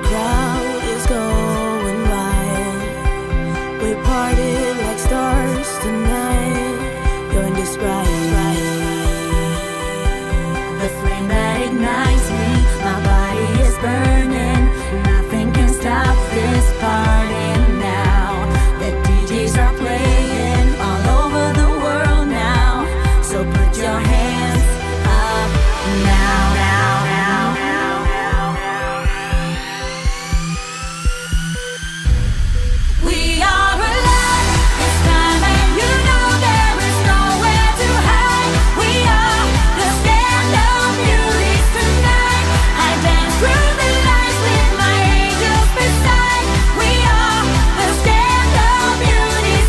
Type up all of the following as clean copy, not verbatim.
crowd is going wild. We party like stars tonight. You're in this ride. The flame that ignites me, my body is burning. Nothing can stop this party now. The DJs are playing all over the world now. So put your hands up now. We are alive this time, and you know there is nowhere to hide. We are the stand-up beauties tonight. I dance through the lights with my angels beside. We are the stand-up beauties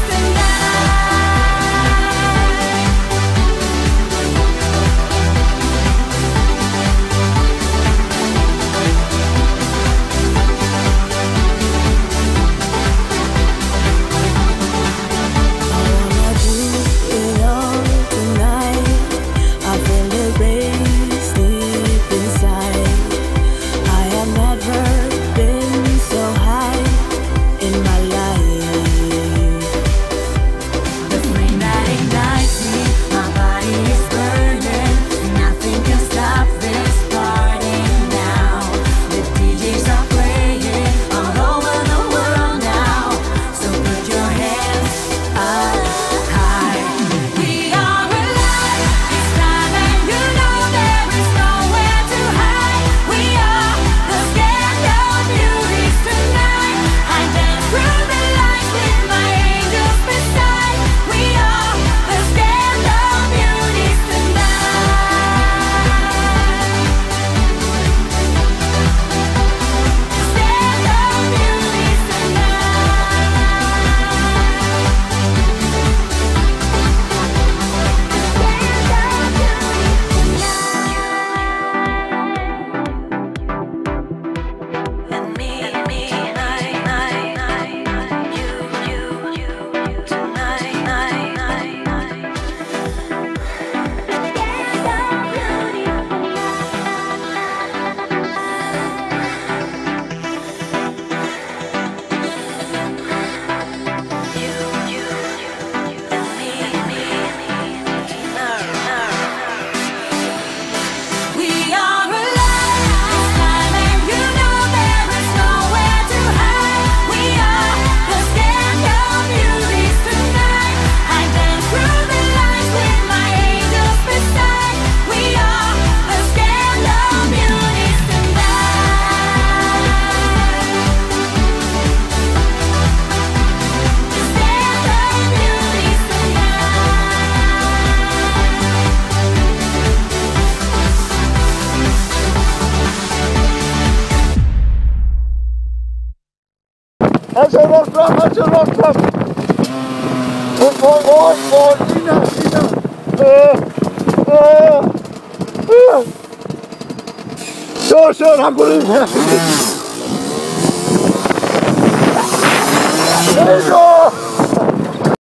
Als een rocktrap. Mooi, Tina. Zo, dan moet ik.